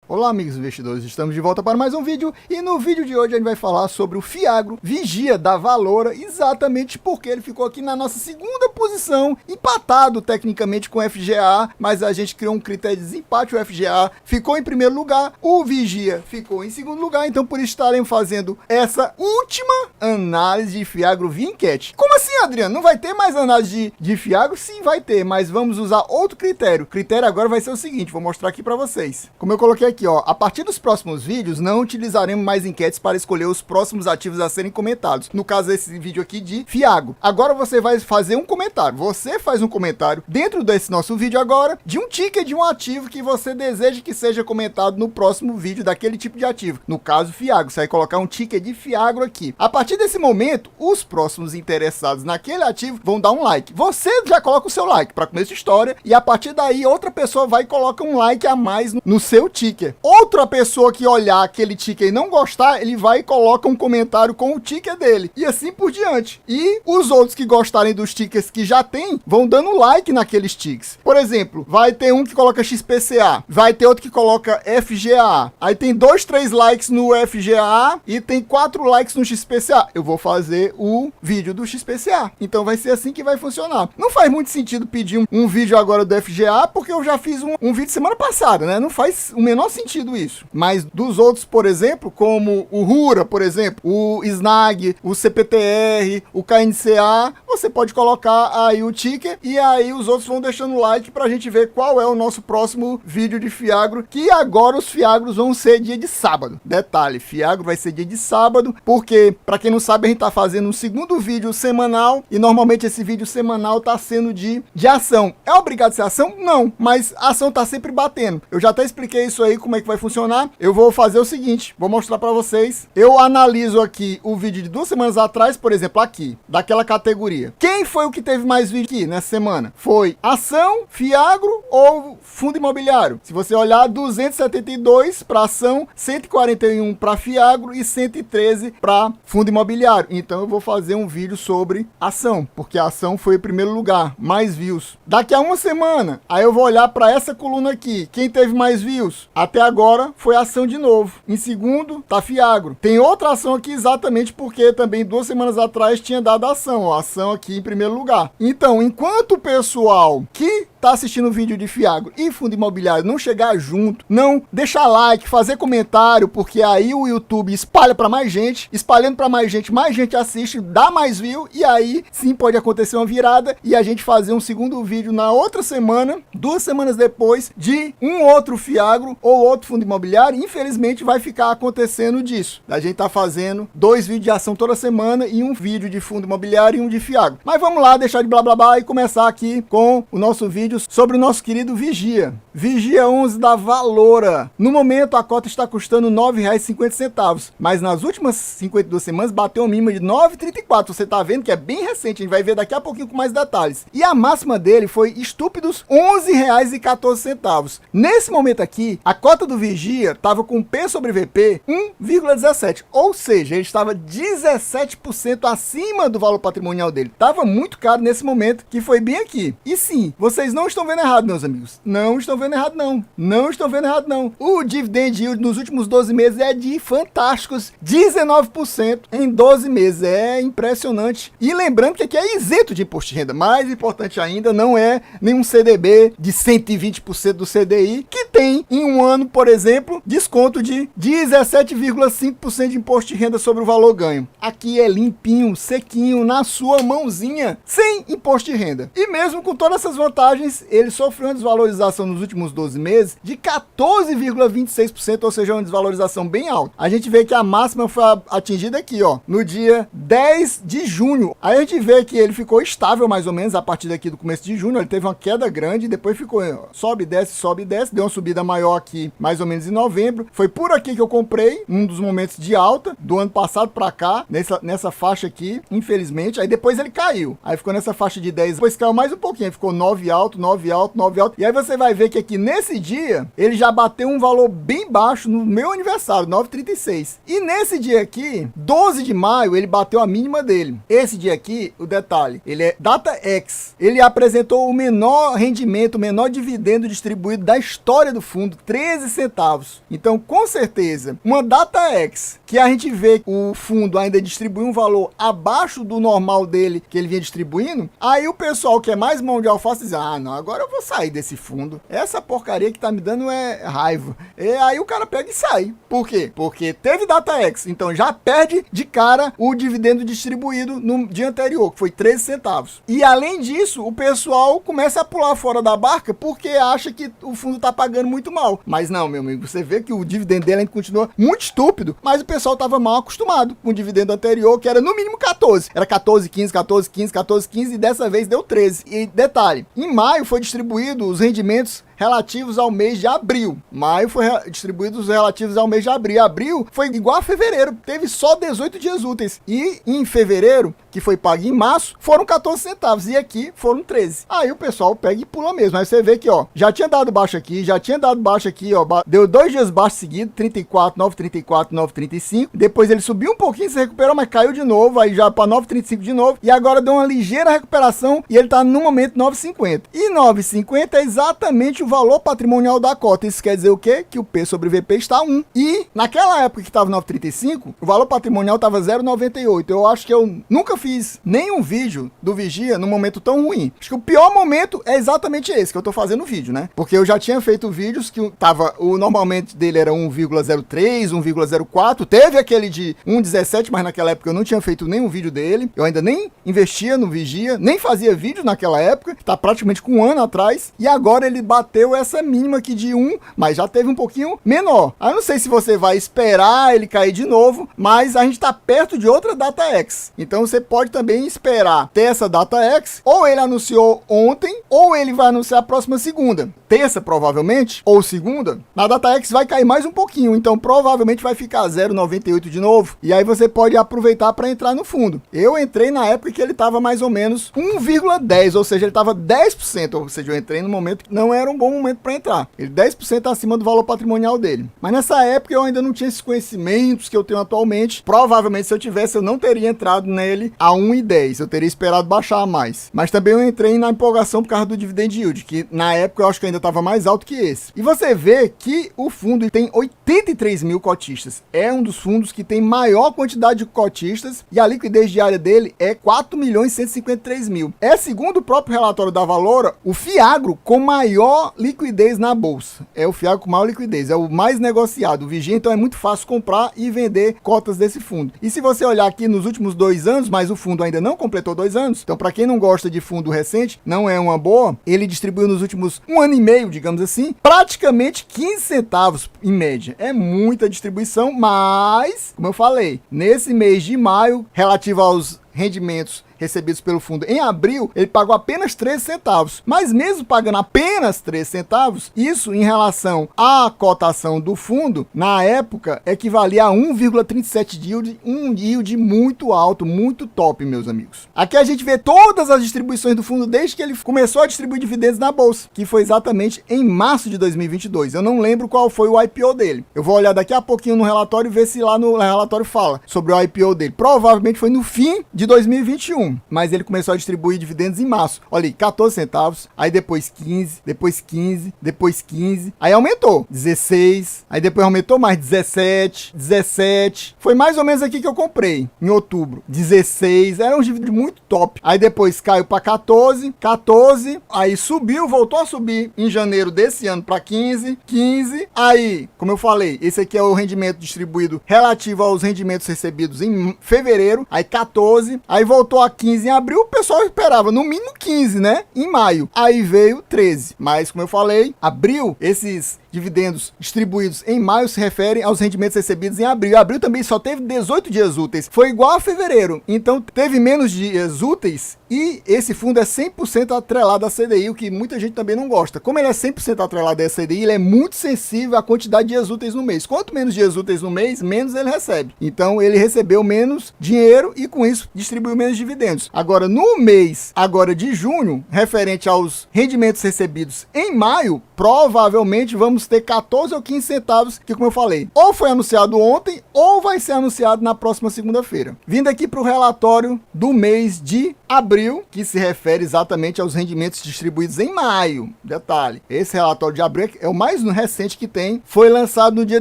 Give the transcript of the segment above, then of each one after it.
Olá amigos investidores, estamos de volta para mais um vídeo e no vídeo de hoje a gente vai falar sobre o Fiagro Vigia da Valora, exatamente porque ele ficou aqui na nossa segunda posição, empatado tecnicamente com o FGA, mas a gente criou um critério de desempate, o FGA ficou em primeiro lugar, o Vigia ficou em segundo lugar, então por isso estaremos fazendo essa última análise de Fiagro via enquete. Como assim, Adriano? Não vai ter mais análise de Fiagro? Sim, vai ter, mas vamos usar outro critério. O critério agora vai ser o seguinte, vou mostrar aqui para vocês. Como eu coloquei aqui, ó, a partir dos próximos vídeos não utilizaremos mais enquetes para escolher os próximos ativos a serem comentados. No caso desse vídeo aqui de Fiagro. Agora você vai fazer um comentário. Você faz um comentário dentro desse nosso vídeo agora de um ticket de um ativo que você deseja que seja comentado no próximo vídeo daquele tipo de ativo. No caso Fiagro, você vai colocar um ticket de Fiagro aqui. A partir desse momento, os próximos interessados naquele ativo vão dar um like. Você já coloca o seu like para começo de história e a partir daí outra pessoa vai e coloca um like a mais no seu ticket. Outra pessoa que olhar aquele ticket e não gostar, ele vai e coloca um comentário com o ticket dele. E assim por diante. E os outros que gostarem dos tickets que já tem, vão dando like naqueles tickets. Por exemplo, vai ter um que coloca XPCA, vai ter outro que coloca FGA. Aí tem 2, 3 likes no FGA e tem 4 likes no XPCA. Eu vou fazer o vídeo do XPCA. Então vai ser assim que vai funcionar. Não faz muito sentido pedir um vídeo agora do FGA, porque eu já fiz um vídeo semana passada, né? Não faz o menor sentido isso. Mas dos outros, por exemplo, como o Rura, por exemplo, o Snag, o CPTR, o KNCA, você pode colocar aí o ticker e aí os outros vão deixando like pra gente ver qual é o nosso próximo vídeo de Fiagro, que agora os Fiagros vão ser dia de sábado. Detalhe, Fiagro vai ser dia de sábado, porque, pra quem não sabe, a gente tá fazendo um segundo vídeo semanal e normalmente esse vídeo semanal tá sendo de ação. É obrigado a ser ação? Não, mas a ação tá sempre batendo. Eu já até expliquei isso aí, como é que vai funcionar. Eu vou fazer o seguinte, vou mostrar para vocês. Eu analiso aqui o vídeo de 2 semanas atrás, por exemplo, aqui, daquela categoria. Quem foi o que teve mais vídeo aqui nessa semana? Foi ação, Fiagro ou fundo imobiliário? Se você olhar, 272 para ação, 141 para Fiagro e 113 para fundo imobiliário. Então eu vou fazer um vídeo sobre ação, porque a ação foi em primeiro lugar, mais views. Daqui a uma semana, aí eu vou olhar para essa coluna aqui. Quem teve mais views? Até agora foi ação de novo. Em segundo, tá Fiagro. Tem outra ação aqui exatamente porque também 2 semanas atrás tinha dado ação. Ó, ação aqui em primeiro lugar. Então, enquanto o pessoal que tá assistindo o vídeo de Fiagro e fundo imobiliário não chegar junto, não deixar like, fazer comentário, porque aí o YouTube espalha para mais gente, espalhando para mais gente assiste, dá mais view e aí sim pode acontecer uma virada e a gente fazer um segundo vídeo na outra semana, 2 semanas depois, de um outro Fiagro ou outro fundo imobiliário. Infelizmente vai ficar acontecendo disso. A gente tá fazendo 2 vídeos de ação toda semana e um vídeo de fundo imobiliário e um de Fiagro. Mas vamos lá, deixar de blá blá blá e começar aqui com o nosso vídeo sobre o nosso querido Vigia. Vigia 11 da Valora. No momento a cota está custando R$ 9,50, mas nas últimas 52 semanas bateu um mínimo de 9,34. Você tá vendo que é bem recente, a gente vai ver daqui a pouquinho com mais detalhes. E a máxima dele foi estúpidos R$ 11,14. Nesse momento aqui, a cota do Vigia estava com P sobre VP 1,17, ou seja, ele estava 17% acima do valor patrimonial dele. Estava muito caro nesse momento, que foi bem aqui. E sim, vocês não estão vendo errado, meus amigos. Não estão vendo errado, não. Não estão vendo errado, não. O dividend yield nos últimos 12 meses é de fantásticos 19% em 12 meses. É impressionante. E lembrando que aqui é isento de imposto de renda. Mais importante ainda, não é nenhum CDB de 120% do CDI, que tem em um ano, por exemplo, desconto de 17,5% de imposto de renda sobre o valor ganho. Aqui é limpinho, sequinho, na sua mãozinha, sem imposto de renda. E mesmo com todas essas vantagens, ele sofreu uma desvalorização nos últimos 12 meses de 14,26%, ou seja, uma desvalorização bem alta. A gente vê que a máxima foi atingida aqui, ó, no dia 10 de junho. Aí a gente vê que ele ficou estável mais ou menos a partir daqui do começo de junho. Ele teve uma queda grande, depois ficou sobe e desce, deu uma subida maior aqui mais ou menos em novembro. Foi por aqui que eu comprei, um dos momentos de alta do ano passado para cá, nessa faixa aqui, infelizmente. Aí depois ele caiu, aí ficou nessa faixa de 10, depois caiu mais um pouquinho, ficou 9 alto, 9 alto, 9 alto. E aí você vai ver que aqui nesse dia, ele já bateu um valor bem baixo no meu aniversário, 9,36. E nesse dia aqui, 12 de maio, ele bateu a mínima dele. Esse dia aqui, o detalhe, ele é DataX. Ele apresentou o menor rendimento, o menor dividendo distribuído da história do fundo 13 centavos. Então, com certeza, uma DataX que a gente vê o fundo ainda distribui um valor abaixo do normal dele que ele vinha distribuindo, aí o pessoal que é mais mão de alface diz, ah, não, agora eu vou sair desse fundo. Essa porcaria que tá me dando é raiva. E aí o cara pega e sai. Por quê? Porque teve DataX, então já perde de cara o dividendo distribuído no dia anterior, que foi 13 centavos. E além disso, o pessoal começa a pular fora da barca porque acha que o fundo tá pagando muito mal. Mas não, meu amigo, você vê que o dividendo dele ainda continua muito estúpido, mas o pessoal tava mal acostumado com o dividendo anterior, que era no mínimo 14. Era 14, 15, 14, 15, 14, 15 e dessa vez deu 13. E detalhe, em maio foi distribuído os rendimentos relativos ao mês de abril. Maio foi distribuído os relativos ao mês de abril. Abril foi igual a fevereiro, teve só 18 dias úteis. E em fevereiro, que foi pago em março, foram 14 centavos. E aqui foram 13. Aí o pessoal pega e pula mesmo. Aí você vê que, ó, já tinha dado baixo aqui, ó, deu 2 dias baixo seguido, 34, 9,34, 9,35. Depois ele subiu um pouquinho, se recuperou, mas caiu de novo, aí já para 9,35 de novo. E agora deu uma ligeira recuperação e ele tá no momento 9,50. E 9,50 é exatamente o valor patrimonial da cota. Isso quer dizer o quê? Que o P sobre VP está 1. E naquela época que estava 9,35, o valor patrimonial estava 0,98. Eu acho que eu nunca fiz nenhum vídeo do Vigia num momento tão ruim. Acho que o pior momento é exatamente esse que eu tô fazendo o vídeo, né? Porque eu já tinha feito vídeos que o normalmente dele era 1,03, 1,04. Teve aquele de 1,17, mas naquela época eu não tinha feito nenhum vídeo dele. Eu ainda nem investia no Vigia, nem fazia vídeo naquela época. Tá praticamente com um ano atrás. E agora ele bateu essa mínima aqui de 1, mas já teve um pouquinho menor. Aí eu não sei se você vai esperar ele cair de novo, mas a gente tá perto de outra DataX. Então você pode também esperar ter essa DataX, ou ele anunciou ontem, ou ele vai anunciar a próxima segunda. Terça, provavelmente, ou segunda, na DataX vai cair mais um pouquinho, então provavelmente vai ficar 0,98 de novo, e aí você pode aproveitar para entrar no fundo. Eu entrei na época que ele estava mais ou menos 1,10, ou seja, ele estava 10%, ou seja, eu entrei no momento que não era um bom momento para entrar. Ele 10% acima do valor patrimonial dele. Mas nessa época eu ainda não tinha esses conhecimentos que eu tenho atualmente. Provavelmente se eu tivesse, eu não teria entrado nele a 1,10. Eu teria esperado baixar mais. Mas também eu entrei na empolgação por causa do dividend yield, que na época eu acho que ainda estava mais alto que esse. E você vê que o fundo tem 83 mil cotistas. É um dos fundos que tem maior quantidade de cotistas e a liquidez diária dele é 4.153.000. É, segundo o próprio relatório da Valora, o Fiagro com maior liquidez na bolsa. É o Fiagro com maior liquidez, é o mais negociado. O Vigia, então, é muito fácil comprar e vender cotas desse fundo. E se você olhar aqui nos últimos 2 anos, mas o fundo ainda não completou 2 anos, então para quem não gosta de fundo recente, não é uma boa, ele distribuiu nos últimos 1 ano e meio, digamos assim, praticamente 15 centavos em média. É muita distribuição, mas, como eu falei, nesse mês de maio, relativo aos rendimentos recebidos pelo fundo em abril, ele pagou apenas 13 centavos. Mas mesmo pagando apenas 13 centavos, isso em relação à cotação do fundo, na época, equivalia a 1,37 de yield, um yield muito alto, muito top, meus amigos. Aqui a gente vê todas as distribuições do fundo desde que ele começou a distribuir dividendos na bolsa, que foi exatamente em março de 2022. Eu não lembro qual foi o IPO dele. Eu vou olhar daqui a pouquinho no relatório e ver se lá no relatório fala sobre o IPO dele. Provavelmente foi no fim de 2021. Mas ele começou a distribuir dividendos em março. Olha aí, 14 centavos, aí depois 15, depois 15, depois 15, aí aumentou, 16, aí depois aumentou mais 17, 17. Foi mais ou menos aqui que eu comprei, em outubro, 16, era um dividendo muito top. Aí depois caiu para 14, 14, aí subiu, voltou a subir em janeiro desse ano para 15, 15, aí, como eu falei, esse aqui é o rendimento distribuído relativo aos rendimentos recebidos em fevereiro, aí 14, aí voltou a 15 em abril, o pessoal esperava no mínimo 15, né? Em maio. Aí veio 13. Mas, como eu falei, abril, esses dividendos distribuídos em maio se referem aos rendimentos recebidos em abril. Abril também só teve 18 dias úteis. Foi igual a fevereiro. Então, teve menos dias úteis e esse fundo é 100% atrelado à CDI, o que muita gente também não gosta. Como ele é 100% atrelado à CDI, ele é muito sensível à quantidade de dias úteis no mês. Quanto menos dias úteis no mês, menos ele recebe. Então, ele recebeu menos dinheiro e, com isso, distribuiu menos dividendos. Agora, no mês de junho, referente aos rendimentos recebidos em maio, provavelmente vamos devemos ter 14 ou 15 centavos, que como eu falei, ou foi anunciado ontem, ou vai ser anunciado na próxima segunda-feira. Vindo aqui para o relatório do mês de abril, que se refere exatamente aos rendimentos distribuídos em maio. Detalhe, esse relatório de abril é o mais recente que tem, foi lançado no dia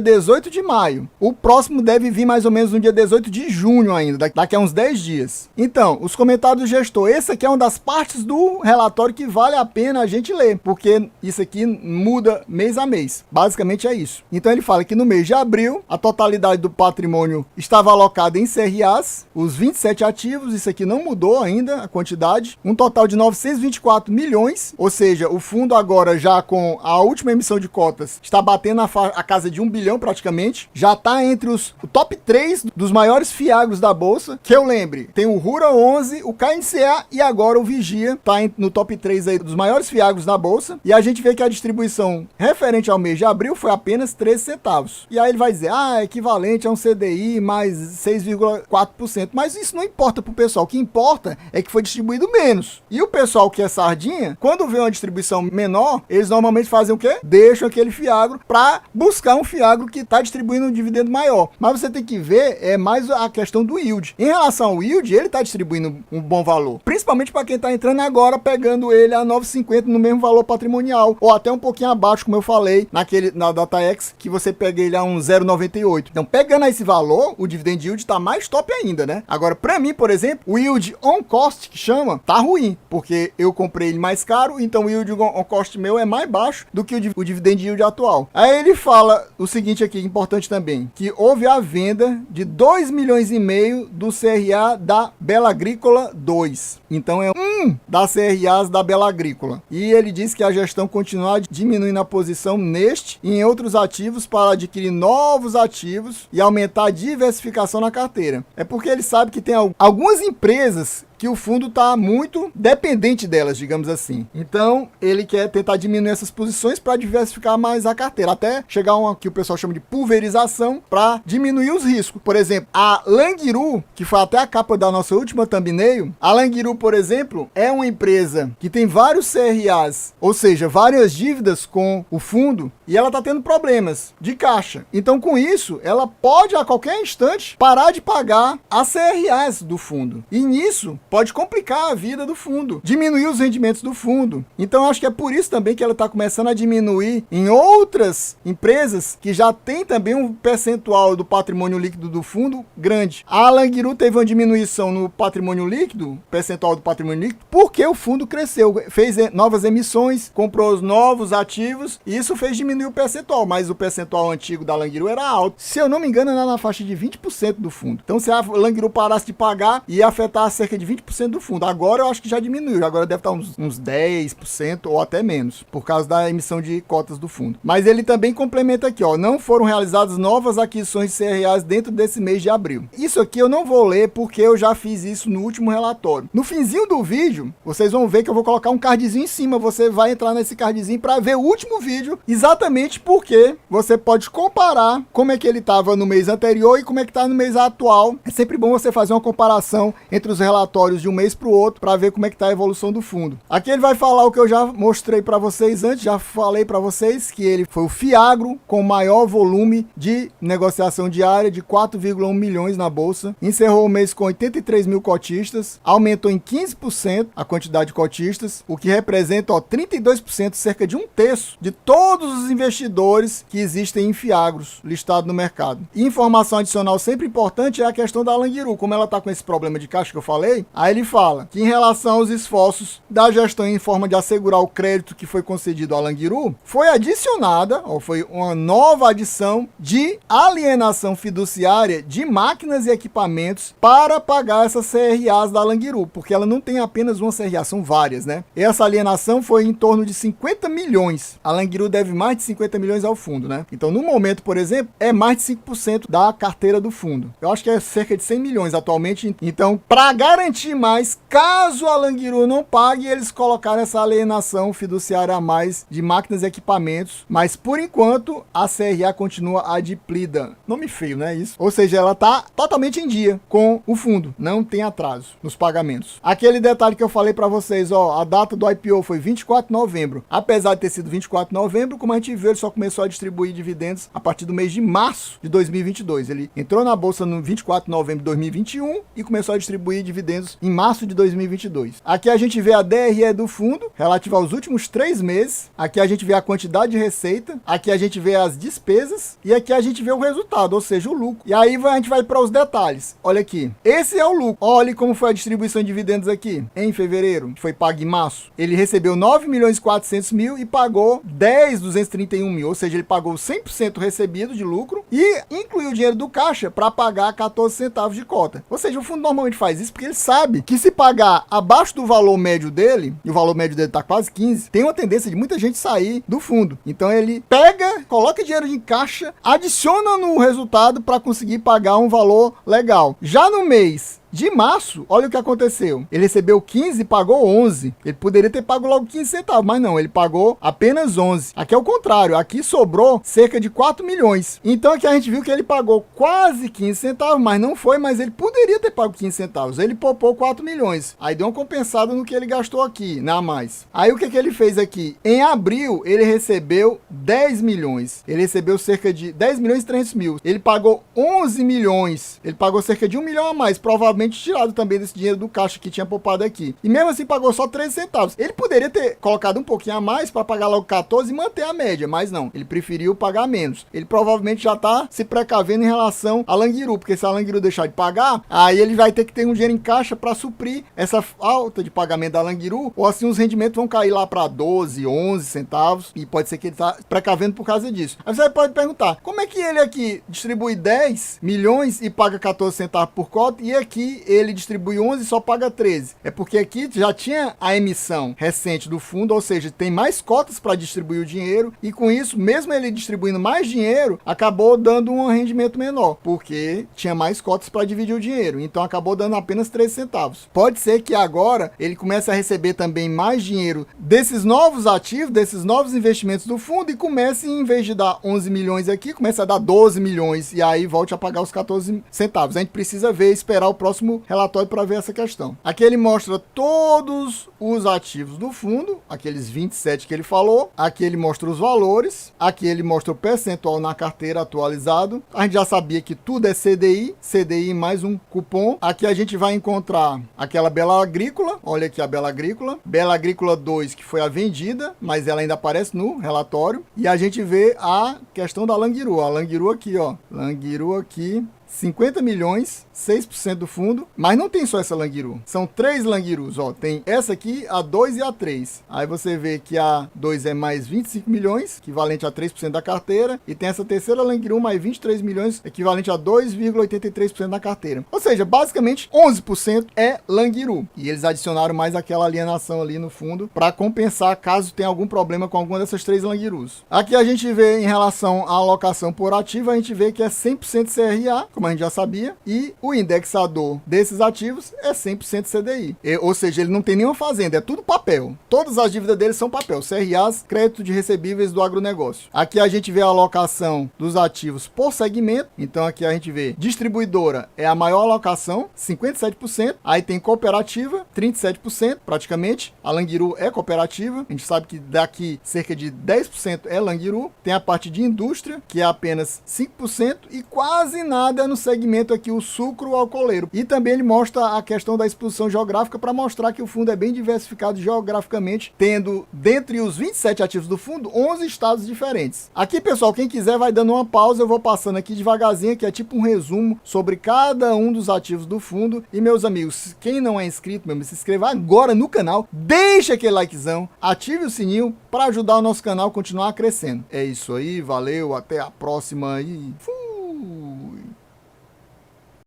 18 de maio. O próximo deve vir mais ou menos no dia 18 de junho ainda, daqui a uns 10 dias. Então, os comentários do gestor, essa aqui é uma das partes do relatório que vale a pena a gente ler, porque isso aqui muda mês a mês. Basicamente é isso. Então ele fala que no mês de abril, a totalidade do patrimônio estava alocada em CRAs, os 27 ativos, isso aqui não mudou ainda a quantidade, um total de 924 milhões, ou seja, o fundo agora já com a última emissão de cotas está batendo a casa de 1 bilhão praticamente, já está entre o top 3 dos maiores fiagros da bolsa, que eu lembre, tem o Rura 11, o KNCA e agora o Vigia, está no top 3 aí dos maiores fiagros da bolsa, e a gente vê que a distribuição referente ao mês de abril foi apenas 13 centavos. E aí ele vai dizer, é equivalente a um CDI mais 6,4%, mas isso não importa pro pessoal, o que importa é que foi distribuído menos. E o pessoal que é sardinha, quando vê uma distribuição menor, eles normalmente fazem o quê? Deixam aquele fiagro para buscar um fiagro que está distribuindo um dividendo maior. Mas você tem que ver mais a questão do yield. Em relação ao yield, ele está distribuindo um bom valor, principalmente para quem está entrando agora, pegando ele a 9,50 no mesmo valor patrimonial, ou até um pouquinho abaixo, como eu falei, na DataX, que você pega ele a um 0,98. Então, pegando esse valor, o dividend yield está mais top ainda, né? Agora, para mim, por exemplo, o yield on cost, que chama, tá ruim, porque eu comprei ele mais caro, então o yield on cost meu é mais baixo do que o dividend yield atual. Aí ele fala o seguinte aqui, importante também, que houve a venda de 2 milhões e meio do CRA da Bela Agrícola 2. Então é das CRAs da Bela Agrícola. E ele diz que a gestão continua diminuindo a posição neste e em outros ativos para adquirir novos ativos e aumentar a diversificação na carteira. É porque ele sabe que tem algumas empresas que o fundo está muito dependente delas, digamos assim. Então, ele quer tentar diminuir essas posições para diversificar mais a carteira, até chegar a uma que o pessoal chama de pulverização, para diminuir os riscos. Por exemplo, a Langiru, que foi até a capa da nossa última thumbnail, a Langiru, por exemplo, é uma empresa que tem vários CRAs, ou seja, várias dívidas com o fundo, e ela está tendo problemas de caixa. Então, com isso, ela pode a qualquer instante parar de pagar as CRAs do fundo. E nisso, pode complicar a vida do fundo, diminuir os rendimentos do fundo. Então, acho que é por isso também que ela está começando a diminuir em outras empresas que já tem também um percentual do patrimônio líquido do fundo grande. A Langiru teve uma diminuição no patrimônio líquido, percentual do patrimônio líquido, porque o fundo cresceu, fez novas emissões, comprou os novos ativos, e isso fez diminuir o percentual, mas o percentual antigo da Langiru era alto. Se eu não me engano, era na faixa de 20% do fundo. Então, se a Langiru parasse de pagar, ia afetar cerca de 20% do fundo. Agora eu acho que já diminuiu, agora deve estar uns 10% ou até menos, por causa da emissão de cotas do fundo. Mas ele também complementa aqui, não foram realizadas novas aquisições de CRAs dentro desse mês de abril. Isso aqui eu não vou ler porque eu já fiz isso no último relatório. No finzinho do vídeo, vocês vão ver que eu vou colocar um cardzinho em cima, você vai entrar nesse cardzinho para ver o último vídeo, exatamente porque você pode comparar como é que ele estava no mês anterior e como é que está no mês atual. É sempre bom você fazer uma comparação entre os relatórios de um mês para o outro para ver como é que está a evolução do fundo. Aqui ele vai falar o que eu já mostrei para vocês antes, já falei para vocês que ele foi o fiagro com maior volume de negociação diária de 4,1 milhões na bolsa, encerrou o mês com 83 mil cotistas, aumentou em 15% a quantidade de cotistas, o que representa 32%, cerca de um terço de todos os investidores que existem em fiagros listados no mercado. E informação adicional sempre importante é a questão da Langiru, como ela está com esse problema de caixa que eu falei. Aí ele fala que em relação aos esforços da gestão em forma de assegurar o crédito que foi concedido à Langiru, foi adicionada, ou foi uma nova adição de alienação fiduciária de máquinas e equipamentos para pagar essas CRAs da Langiru, porque ela não tem apenas uma CRA, são várias, né? Essa alienação foi em torno de 50 milhões. A Langiru deve mais de 50 milhões ao fundo, né? Então, no momento, por exemplo, é mais de 5% da carteira do fundo. Eu acho que é cerca de 100 milhões atualmente. Então, para garantir investir mais caso a Languiru não pague, eles colocaram essa alienação fiduciária a mais de máquinas e equipamentos, mas por enquanto a CRA continua adimplida. Nome feio, né, isso? Ou seja, ela tá totalmente em dia com o fundo, não tem atraso nos pagamentos. Aquele detalhe que eu falei para vocês, ó, a data do IPO foi 24 de novembro. Apesar de ter sido 24 de novembro, como a gente viu, ele só começou a distribuir dividendos a partir do mês de março de 2022. Ele entrou na bolsa no 24 de novembro de 2021 e começou a distribuir dividendos em março de 2022. Aqui a gente vê a DRE do fundo, relativa aos últimos 3 meses. Aqui a gente vê a quantidade de receita. Aqui a gente vê as despesas. E aqui a gente vê o resultado, ou seja, o lucro. E aí a gente vai para os detalhes. Olha aqui. Esse é o lucro. Olha como foi a distribuição de dividendos aqui. Em fevereiro, que foi pago em março. Ele recebeu 9.400.000 e pagou 10.231.000. Ou seja, ele pagou 100% recebido de lucro e incluiu o dinheiro do caixa para pagar 14 centavos de cota. Ou seja, o fundo normalmente faz isso porque ele sabe que se pagar abaixo do valor médio dele, e o valor médio dele tá quase 15, tem uma tendência de muita gente sair do fundo. Então ele pega, coloca dinheiro em caixa, adiciona no resultado para conseguir pagar um valor legal. Já no mês de março, olha o que aconteceu. Ele recebeu 15 e pagou 11. Ele poderia ter pago logo 15 centavos, mas não, ele pagou apenas 11. Aqui é o contrário, aqui sobrou cerca de 4 milhões. Então aqui a gente viu que ele pagou quase 15 centavos, mas não foi, mas ele poderia ter pago 15 centavos. Ele poupou 4 milhões. Aí deu uma compensada no que ele gastou aqui, não mais. Aí o que que ele fez aqui? Em abril, ele recebeu 10 milhões. Ele recebeu cerca de 10 milhões e 300 mil. Ele pagou 11 milhões. Ele pagou cerca de 1 milhão a mais, provavelmente tirado também desse dinheiro do caixa que tinha poupado aqui. E mesmo assim pagou só 13 centavos. Ele poderia ter colocado um pouquinho a mais para pagar logo 14 e manter a média, mas não. Ele preferiu pagar menos. Ele provavelmente já está se precavendo em relação a Languiru, porque se a Languiru deixar de pagar, aí ele vai ter que ter um dinheiro em caixa para suprir essa falta de pagamento da Languiru, ou assim os rendimentos vão cair lá para 12, 11 centavos, e pode ser que ele está precavendo por causa disso. Aí você pode perguntar, como é que ele aqui distribui 10 milhões e paga 14 centavos por cota, e aqui ele distribui 11 e só paga 13. É porque aqui já tinha a emissão recente do fundo, ou seja, tem mais cotas para distribuir o dinheiro, e com isso, mesmo ele distribuindo mais dinheiro, acabou dando um rendimento menor, porque tinha mais cotas para dividir o dinheiro, então acabou dando apenas 13 centavos. Pode ser que agora ele comece a receber também mais dinheiro desses novos ativos, desses novos investimentos do fundo, e comece, em vez de dar 11 milhões aqui, comece a dar 12 milhões, e aí volte a pagar os 14 centavos. A gente precisa ver, esperar o próximo relatório para ver essa questão. Aqui ele mostra todos os ativos do fundo, aqueles 27 que ele falou. Aqui ele mostra os valores. Aqui ele mostra o percentual na carteira atualizado. A gente já sabia que tudo é CDI mais um cupom. Aqui a gente vai encontrar aquela Bela Agrícola. Olha aqui a Bela Agrícola. Bela Agrícola 2, que foi a vendida, mas ela ainda aparece no relatório. E a gente vê a questão da Languiru. A Languiru aqui, ó. Languiru aqui. 50 milhões, 6% do fundo, mas não tem só essa Languiru, são 3 Languirus, ó, tem essa aqui, a 2 e a 3, aí você vê que a 2 é mais 25 milhões, equivalente a 3% da carteira, e tem essa terceira Languiru mais 23 milhões, equivalente a 2,83% da carteira, ou seja, basicamente 11% é Languiru, e eles adicionaram mais aquela alienação ali no fundo, para compensar caso tenha algum problema com alguma dessas 3 Languirus. Aqui a gente vê em relação à alocação por ativo, a gente vê que é 100% CRA, como a gente já sabia, e o indexador desses ativos é 100% CDI. Ou seja, ele não tem nenhuma fazenda, é tudo papel. Todas as dívidas dele são papel, CRAs, crédito de recebíveis do agronegócio. Aqui a gente vê a alocação dos ativos por segmento, então aqui a gente vê distribuidora é a maior alocação, 57%, aí tem cooperativa, 37% praticamente, a Languiru é cooperativa, a gente sabe que daqui cerca de 10% é Languiru, tem a parte de indústria, que é apenas 5%, e quase nada no segmento aqui, o sucro alcooleiro. E também ele mostra a questão da exposição geográfica para mostrar que o fundo é bem diversificado geograficamente, tendo dentre os 27 ativos do fundo, 11 estados diferentes. Aqui, pessoal, quem quiser vai dando uma pausa, eu vou passando aqui devagarzinho, que é tipo um resumo sobre cada um dos ativos do fundo. E meus amigos, quem não é inscrito mesmo, se inscreva agora no canal, deixa aquele likezão, ative o sininho para ajudar o nosso canal a continuar crescendo. É isso aí, valeu, até a próxima e fui!